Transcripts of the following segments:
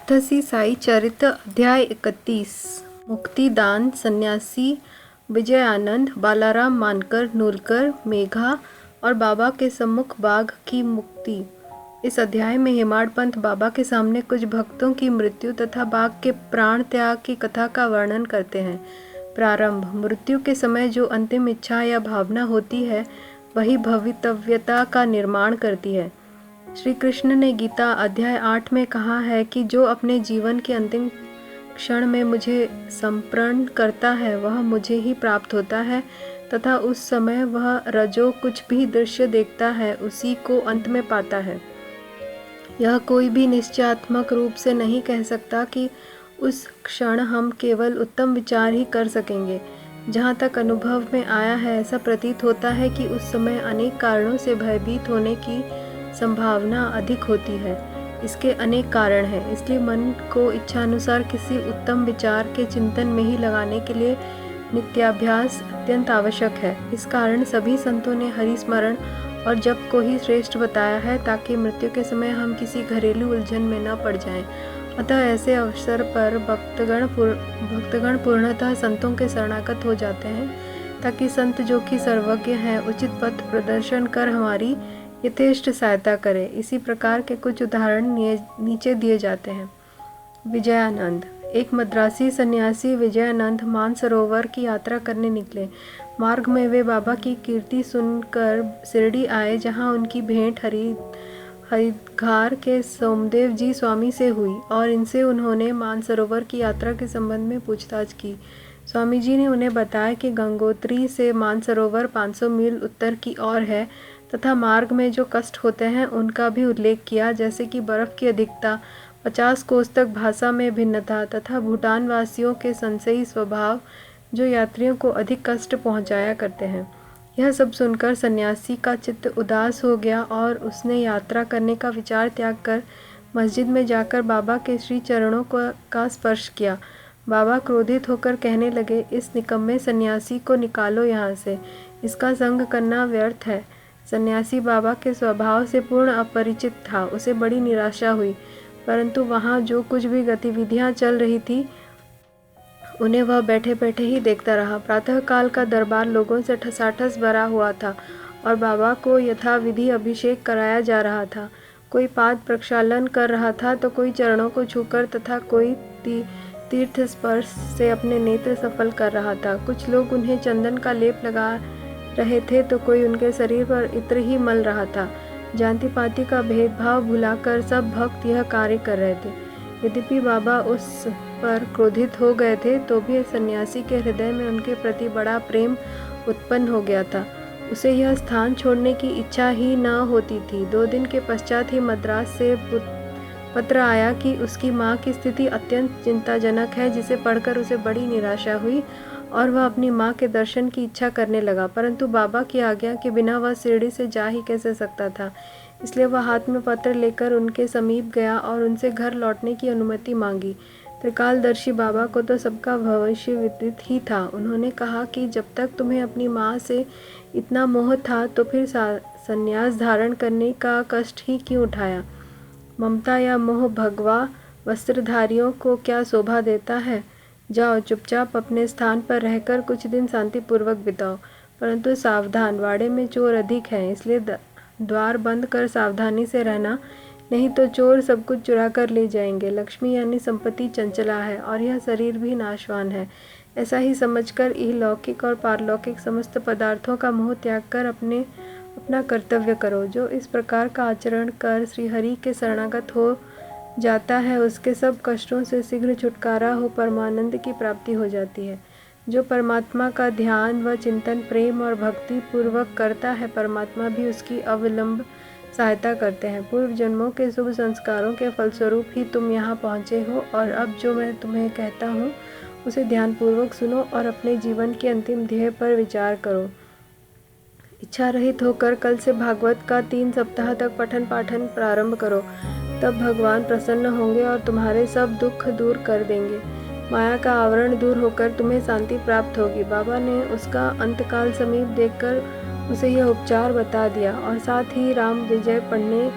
सप्तसी साई चरित अध्याय 31। मुक्तिदान। सन्यासी विजयानंद, बालाराम मानकर, नूलकर, मेघा और बाबा के सम्मुख बाघ की मुक्ति। इस अध्याय में हेमाड पंत बाबा के सामने कुछ भक्तों की मृत्यु तथा बाघ के प्राण त्याग की कथा का वर्णन करते हैं। प्रारंभ। मृत्यु के समय जो अंतिम इच्छा या भावना होती है वही भवितव्यता का निर्माण करती है। श्री कृष्ण ने गीता अध्याय 8 में कहा है कि जो अपने जीवन के अंतिम क्षण में मुझे समर्पण करता है वह मुझे ही प्राप्त होता है तथा उस समय वह रजो कुछ भी दृश्य देखता है उसी को अंत में पाता है। यह कोई भी निश्चयात्मक रूप से नहीं कह सकता कि उस क्षण हम केवल उत्तम विचार ही कर सकेंगे। जहाँ तक अनुभव में आया है ऐसा प्रतीत होता है कि उस समय अनेक कारणों से भयभीत होने की संभावना अधिक होती है। इसके अनेक कारण हैं, इसलिए मन को इच्छानुसार किसी उत्तम विचार के चिंतन में ही लगाने के लिए नित्याभ्यास अत्यंत आवश्यक है। इस कारण सभी संतों ने हरि स्मरण और जप को ही श्रेष्ठ बताया है ताकि मृत्यु के समय हम किसी घरेलू उलझन में न पड़ जाएं। अतः ऐसे अवसर पर भक्तगण पूर्णतः संतों के शरणागत हो जाते हैं ताकि संत जो कि सर्वज्ञ हैं उचित पथ प्रदर्शन कर हमारी यथेष्ट सहायता करे। इसी प्रकार के कुछ उदाहरण नीचे दिए जाते हैं। विजयानंद। एक मद्रासी सन्यासी विजयानंद मानसरोवर की यात्रा करने निकले। मार्ग में वे बाबा की कीर्ति सुनकर शिरडी आए जहां उनकी भेंट हरिद्वार के सोमदेव जी स्वामी से हुई और इनसे उन्होंने मानसरोवर की यात्रा के संबंध में पूछताछ की। स्वामी जी ने उन्हें बताया कि गंगोत्री से मानसरोवर 500 मील उत्तर की ओर है तथा मार्ग में जो कष्ट होते हैं उनका भी उल्लेख किया, जैसे कि बर्फ की अधिकता, 50 कोस तक भाषा में भिन्नता तथा भूटान वासियों के संशयी स्वभाव जो यात्रियों को अधिक कष्ट पहुंचाया करते हैं। यह सब सुनकर सन्यासी का चित्त उदास हो गया और उसने यात्रा करने का विचार त्याग कर मस्जिद में जाकर बाबा के श्री चरणों का स्पर्श किया। बाबा क्रोधित होकर कहने लगे, इस निकम्मे सन्यासी को निकालो यहाँ से, इसका संग करना व्यर्थ है। सन्यासी बाबा के स्वभाव से पूर्ण अपरिचित था। उसे बड़ी निराशा हुई, परंतु वहाँ जो कुछ भी गतिविधियाँ चल रही थी उन्हें वह बैठे बैठे ही देखता रहा। प्रातःकाल का दरबार लोगों से ठसाठस भरा हुआ था और बाबा को यथाविधि अभिषेक कराया जा रहा था। कोई पाद प्रक्षालन कर रहा था तो कोई चरणों को छूकर तथा कोई तीर्थ स्पर्श से अपने नेत्र सफल कर रहा था। कुछ लोग उन्हें चंदन का लेप लगा रहे थे तो कोई उनके शरीर पर इत्र ही मल रहा था। जाति पाति का भेदभाव भुलाकर सब भक्त यह कार्य कर रहे थे। यद्यपि बाबा उस पर क्रोधित हो गए थे तो भी सन्यासी के हृदय में उनके प्रति बड़ा प्रेम उत्पन्न हो गया था। उसे यह स्थान छोड़ने की इच्छा ही न होती थी। 2 दिन के पश्चात ही मद्रास से पत्र आया कि उसकी माँ की स्थिति अत्यंत चिंताजनक है, जिसे पढ़कर उसे बड़ी निराशा हुई और वह अपनी माँ के दर्शन की इच्छा करने लगा, परंतु बाबा की आज्ञा के बिना वह शिरडी से जा ही कैसे सकता था। इसलिए वह हाथ में पत्र लेकर उनके समीप गया और उनसे घर लौटने की अनुमति मांगी। त्रिकालदर्शी बाबा को तो सबका भविष्य विदित ही था। उन्होंने कहा कि जब तक तुम्हें अपनी माँ से इतना मोह था तो फिर संन्यास धारण करने का कष्ट ही क्यों उठाया। ममता या मोह भगवा वस्त्रधारियों को क्या शोभा देता है। जाओ, चुपचाप अपने स्थान पर रहकर कुछ दिन शांतिपूर्वक बिताओ, परंतु सावधान, वाड़े में चोर अधिक हैं, इसलिए द्वार बंद कर सावधानी से रहना, नहीं तो चोर सब कुछ चुरा कर ले जाएंगे। लक्ष्मी यानी संपत्ति चंचला है और यह शरीर भी नाशवान है। ऐसा ही समझकर इहलौकिक और पारलौकिक समस्त पदार्थों का मोह त्याग कर अपना कर्तव्य करो। जो इस प्रकार का आचरण कर श्रीहरि के शरणागत हो जाता है उसके सब कष्टों से शीघ्र छुटकारा हो परमानंद की प्राप्ति हो जाती है। जो परमात्मा का ध्यान व चिंतन प्रेम और भक्ति पूर्वक करता है परमात्मा भी उसकी अविलंब सहायता करते हैं। पूर्व जन्मों के शुभ संस्कारों के फलस्वरूप ही तुम यहाँ पहुँचे हो और अब जो मैं तुम्हें कहता हूँ उसे ध्यानपूर्वक सुनो और अपने जीवन के अंतिम ध्येय पर विचार करो। इच्छा रहित होकर कल से भागवत का 3 सप्ताह तक पठन पाठन प्रारंभ करो, तब भगवान प्रसन्न होंगे और तुम्हारे सब दुख दूर कर देंगे। माया का आवरण दूर होकर तुम्हें शांति प्राप्त होगी। बाबा ने उसका अंतकाल समीप देखकर उसे यह उपचार बता दिया और साथ ही राम विजय पढ़ने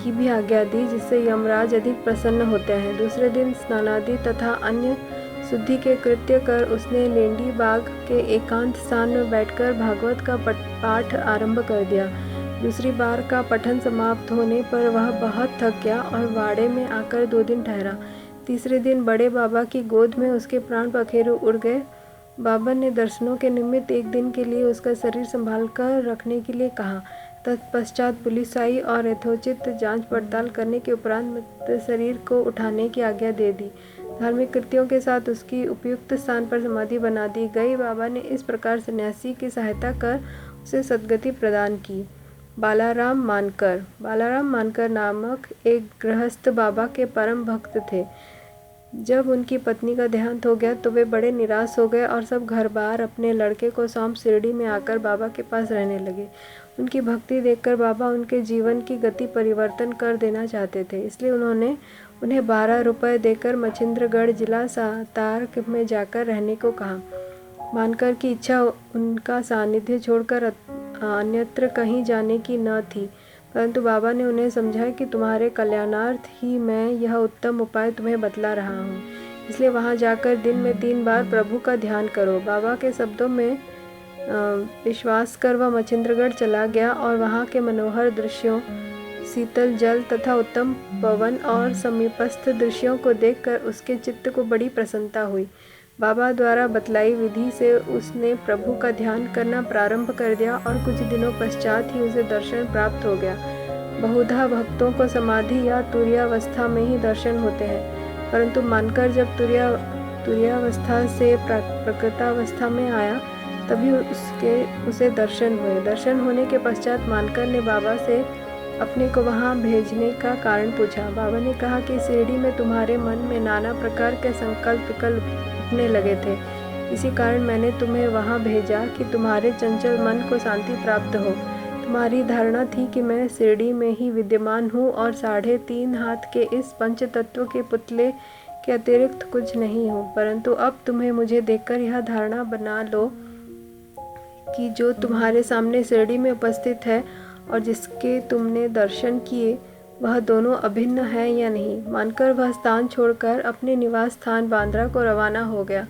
की भी आज्ञा दी, जिससे यमराज अधिक प्रसन्न होते हैं। दूसरे दिन स्नानादि तथा अन्य शुद्धि के कृत्य कर उसने लेंडी बाग के एकांत स्थान में बैठकर भागवत का पाठ आरंभ कर दिया। दूसरी बार का पठन समाप्त होने पर वह बहुत थक गया और वाड़े में आकर 2 दिन ठहरा। तीसरे दिन बड़े बाबा की गोद में उसके प्राण पखेरु उड़ गए। बाबा ने दर्शनों के निमित्त एक दिन के लिए उसका शरीर संभाल कर रखने के लिए कहा। तत्पश्चात पुलिस आई और यथोचित जांच पड़ताल करने के उपरांत मृत शरीर को उठाने की आज्ञा दे दी। धार्मिक कृत्यों के साथ उसकी उपयुक्त स्थान पर समाधि बना दी गई। बाबा ने इस प्रकार सन्यासी की सहायता कर उसे सद्गति प्रदान की। बालाराम मानकर नामक एक गृहस्थ बाबा के परम भक्त थे। जब उनकी पत्नी का देहांत हो गया तो वे बड़े निराश हो गए और सब घर बार अपने लड़के को सौंप शिरडी में आकर बाबा के पास रहने लगे। उनकी भक्ति देखकर बाबा उनके जीवन की गति परिवर्तन कर देना चाहते थे, इसलिए उन्होंने उन्हें 12 रुपये देकर मच्छिंद्रगढ़ जिला सातार में जाकर रहने को कहा। मानकर की इच्छा उनका सानिध्य छोड़कर अन्यत्र कहीं जाने की न थी, परंतु बाबा ने उन्हें समझाया कि तुम्हारे कल्याणार्थ ही मैं यह उत्तम उपाय तुम्हें बतला रहा हूँ, इसलिए वहाँ जाकर दिन में 3 बार प्रभु का ध्यान करो। बाबा के शब्दों में विश्वास कर वह मच्छिंद्रगढ़ चला गया और वहाँ के मनोहर दृश्यों, शीतल जल तथा उत्तम पवन और समीपस्थ दृश्यों को देखकर उसके चित्त को बड़ी प्रसन्नता हुई। बाबा द्वारा बतलाई विधि से उसने प्रभु का ध्यान करना प्रारंभ कर दिया और कुछ दिनों पश्चात ही उसे दर्शन प्राप्त हो गया। बहुधा भक्तों को समाधि या तुर्यावस्था में ही दर्शन होते हैं, परंतु मानकर जब तुर्यावस्था से प्रकृतावस्था में आया तभी उसे दर्शन हुए। दर्शन होने के पश्चात मानकर ने बाबा से अपने को वहाँ भेजने का कारण पूछा। बाबा ने कहा कि शिरडी में तुम्हारे मन में नाना प्रकार के संकल्प विकल्प उठने लगे थे, इसी कारण मैंने तुम्हें वहाँ भेजा कि तुम्हारे चंचल मन को शांति प्राप्त हो। तुम्हारी धारणा थी कि मैं शिरडी में ही विद्यमान हूँ और 3.5 हाथ के इस पंचतत्व के पुतले के अतिरिक्त कुछ नहीं हूँ, परंतु अब तुम्हें मुझे देखकर यह धारणा बना लो कि जो तुम्हारे सामने शिरडी में उपस्थित है और जिसके तुमने दर्शन किए वह दोनों अभिन्न है या नहीं। मानकर वह स्थान छोड़कर अपने निवास स्थान बांद्रा को रवाना हो गया।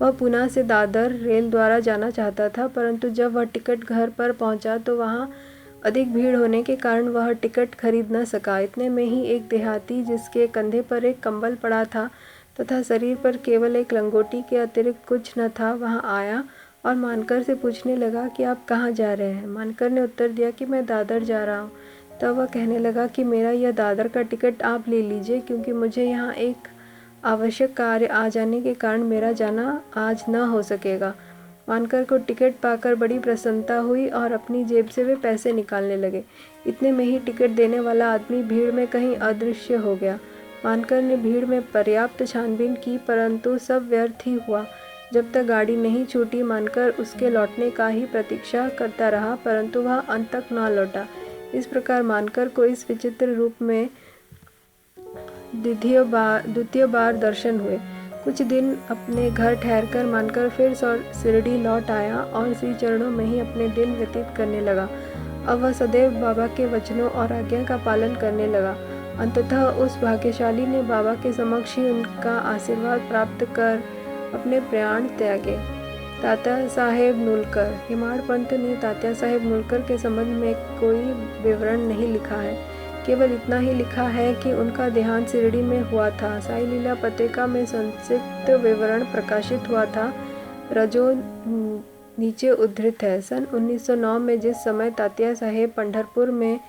वह पुणे से दादर रेल द्वारा जाना चाहता था, परंतु जब वह टिकट घर पर पहुंचा तो वहां अधिक भीड़ होने के कारण वह टिकट खरीद न सका। इतने में ही एक देहाती, जिसके कंधे पर एक कंबल पड़ा था तथा शरीर पर केवल एक लंगोटी के अतिरिक्त कुछ न था, वहां आया और मानकर से पूछने लगा कि आप कहाँ जा रहे हैं। मानकर ने उत्तर दिया कि मैं दादर जा रहा हूँ। तब वह कहने लगा कि मेरा यह दादर का टिकट आप ले लीजिए, क्योंकि मुझे यहाँ एक आवश्यक कार्य आ जाने के कारण मेरा जाना आज न हो सकेगा। मानकर को टिकट पाकर बड़ी प्रसन्नता हुई और अपनी जेब से वे पैसे निकालने लगे। इतने में ही टिकट देने वाला आदमी भीड़ में कहीं अदृश्य हो गया। मानकर ने भीड़ में पर्याप्त छानबीन की, परंतु सब व्यर्थ ही हुआ। जब तक गाड़ी नहीं छूटी मानकर उसके लौटने का ही प्रतीक्षा करता रहा, परंतु वह अंत तक न लौटा। इस प्रकार मानकर को इस विचित्र रूप में द्वितीय बार दर्शन हुए। कुछ दिन अपने घर ठहरकर मानकर फिर शिरडी लौट आया और श्री चरणों में ही अपने दिन व्यतीत करने लगा। अब वह सदैव बाबा के वचनों और आज्ञा का पालन करने लगा। अंततः उस भाग्यशाली ने बाबा के समक्ष ही उनका आशीर्वाद प्राप्त कर अपने प्राण त्यागे। तात्या साहेब नुलकर। हेमाड़ पंत ने तात्या साहेब नुलकर के संबंध में कोई विवरण नहीं लिखा है, केवल इतना ही लिखा है कि उनका देहांत शिरडी में हुआ था। साई लीला पत्रिका में संक्षिप्त विवरण प्रकाशित हुआ था, रजो नीचे उद्धृत है। सन 1909 में जिस समय तात्या साहेब पंढरपुर में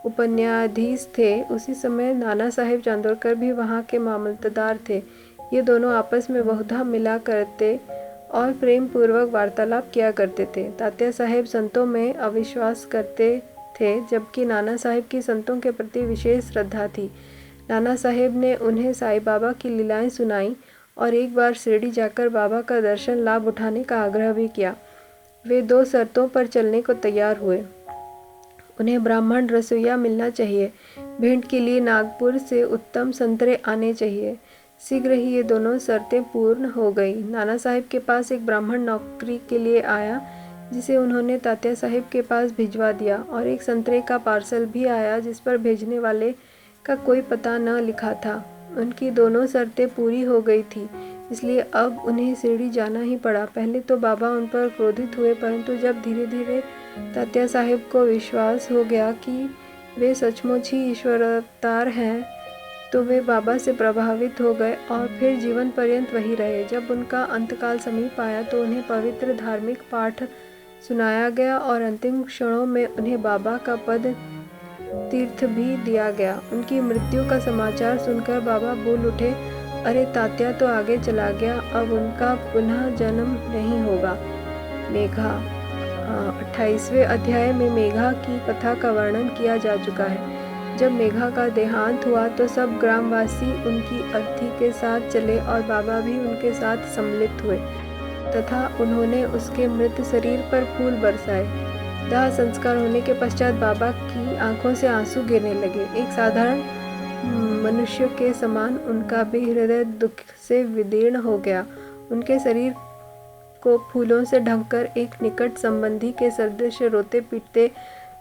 उपन्यायाधीश थे, उसी समय नाना साहेब चांदोरकर भी वहाँ के मामलतदार थे। ये दोनों आपस में बहुधा मिला करते और प्रेम पूर्वक वार्तालाप किया करते थे। तात्या साहेब संतों में अविश्वास करते थे, जबकि नाना साहेब की संतों के प्रति विशेष श्रद्धा थी। नाना साहेब ने उन्हें साईं बाबा की लीलाएं सुनाई और एक बार शिरडी जाकर बाबा का दर्शन लाभ उठाने का आग्रह भी किया। वे 2 शर्तों पर चलने को तैयार हुए। उन्हें ब्राह्मण रसोइया मिलना चाहिए, भेंट के लिए नागपुर से उत्तम संतरे आने चाहिए। शीघ्र ही ये दोनों शर्तें पूर्ण हो गई। नाना साहेब के पास एक ब्राह्मण नौकरी के लिए आया, जिसे उन्होंने तात्या साहेब के पास भिजवा दिया, और एक संतरे का पार्सल भी आया, जिस पर भेजने वाले का कोई पता न लिखा था। उनकी दोनों शर्तें पूरी हो गई थी, इसलिए अब उन्हें शिरडी जाना ही पड़ा। पहले तो बाबा उन पर क्रोधित हुए, परंतु जब धीरे धीरे तात्या साहेब को विश्वास हो गया कि वे सचमुच ही ईश्वरावतार हैं, तो वे बाबा से प्रभावित हो गए और फिर जीवन पर्यंत वही रहे। जब उनका अंतकाल समीप आया तो उन्हें पवित्र धार्मिक पाठ सुनाया गया और अंतिम क्षणों में उन्हें बाबा का पद तीर्थ भी दिया गया। उनकी मृत्यु का समाचार सुनकर बाबा बोल उठे, अरे तात्या तो आगे चला गया, अब उनका पुनः जन्म नहीं होगा। मेघा 28वें अध्याय में मेघा की कथा का वर्णन किया जा चुका है। जब मेघा का देहांत हुआ तो सब ग्रामवासी उनकी अर्थी के साथ चले और बाबा भी उनके साथ सम्मिलित हुए तथा उन्होंने उसके मृत शरीर पर फूल बरसाए। दाह संस्कार होने के पश्चात बाबा की आंखों से आंसू गिरने लगे। एक साधारण मनुष्य के समान उनका भी हृदय दुख से विदीर्ण हो गया। उनके शरीर को फूलों से ढककर एक निकट संबंधी के सदृश रोते पीटते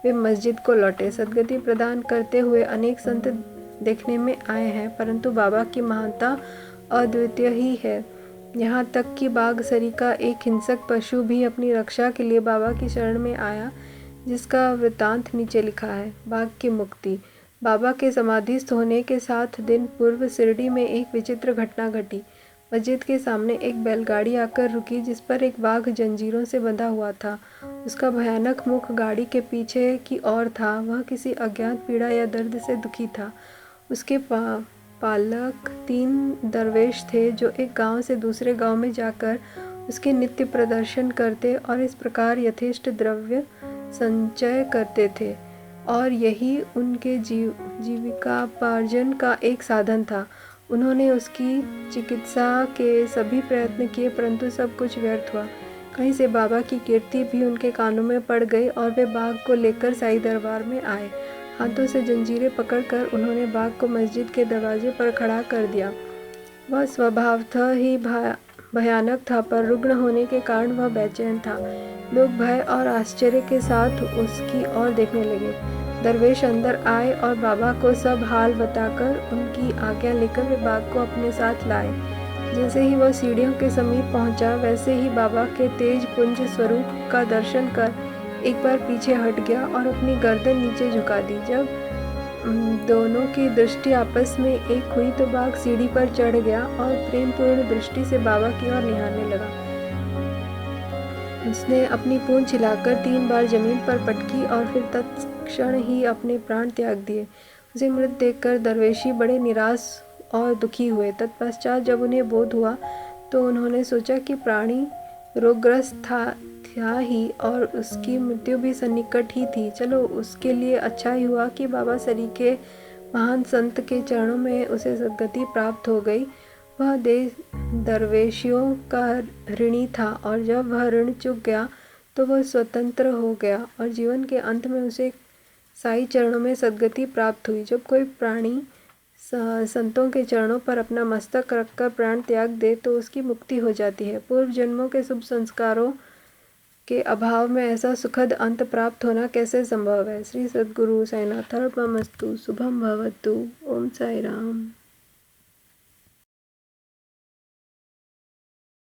वे मस्जिद को लौटे। सद्गति प्रदान करते हुए अनेक संत देखने में आए हैं, परंतु बाबा की महानता अद्वितीय ही है। यहाँ तक कि बाघ सरी का एक हिंसक पशु भी अपनी रक्षा के लिए बाबा की शरण में आया, जिसका वृतांत नीचे लिखा है। बाघ की मुक्ति। बाबा के समाधिस्थ होने के 7 दिन पूर्व शिरडी में एक विचित्र घटना घटी। मस्जिद के सामने एक बैलगाड़ी आकर रुकी, जिस पर एक बाघ जंजीरों से बंधा हुआ था। उसका भयानक मुख गाड़ी के पीछे की ओर था। वह किसी अज्ञात पीड़ा या दर्द से दुखी था। उसके पालक 3 दरवेश थे, जो एक गांव से दूसरे गांव में जाकर उसके नित्य प्रदर्शन करते और इस प्रकार यथेष्ट द्रव्य संचय करते थे, और यही उनके जीविकापार्जन का एक साधन था। उन्होंने उसकी चिकित्सा के सभी प्रयत्न किए, परंतु सब कुछ व्यर्थ हुआ। कहीं से बाबा की कीर्ति भी उनके कानों में पड़ गई और वे बाघ को लेकर साईं दरबार में आए। हाथों से जंजीरें पकड़कर उन्होंने बाघ को मस्जिद के दरवाजे पर खड़ा कर दिया। वह स्वभावतः ही भयानक था, पर रुग्ण होने के कारण वह बेचैन था। लोग भय और आश्चर्य के साथ उसकी ओर देखने लगे। दरवेश अंदर आए और बाबा को सब हाल बताकर उनकी आज्ञा लेकर वे बाघ को अपने साथ लाए। जैसे ही वह सीढ़ियों के समीप पहुंचा, वैसे ही बाबा के तेज पुंज स्वरूप का दर्शन कर एक बार पीछे हट गया और अपनी गर्दन नीचे झुका दी। जब दोनों की दृष्टि आपस में एक हुई तो बाघ सीढ़ी पर चढ़ गया और प्रेमपूर्ण दृष्टि से बाबा की ओर निहारने लगा। उसने अपनी पूंछ हिलाकर 3 बार जमीन पर पटकी और फिर तत्क्षण ही अपने प्राण त्याग दिए। उसे मृत देखकर दरवेशी बड़े निराश और दुखी हुए। तत्पश्चात जब उन्हें बोध हुआ तो उन्होंने सोचा कि प्राणी रोगग्रस्त था ही और उसकी मृत्यु भी सन्निकट ही थी। चलो, उसके लिए अच्छा ही हुआ कि बाबा सरी के महान संत के चरणों में उसे सद्गति प्राप्त हो गई। वह दरवेशियों का ऋणी था और जब वह ऋण चुक गया तो वह स्वतंत्र हो गया और जीवन के अंत में उसे साई चरणों में सद्गति प्राप्त हुई। जब कोई प्राणी संतों के चरणों पर अपना मस्तक रखकर प्राण त्याग दे तो उसकी मुक्ति हो जाती है। पूर्व जन्मों के शुभ संस्कारों के अभाव में ऐसा सुखद अंत प्राप्त होना कैसे संभव है। श्री सद्गुरु साईनाथ अर्पणमस्तु। शुभम भवतु। ओम साई राम।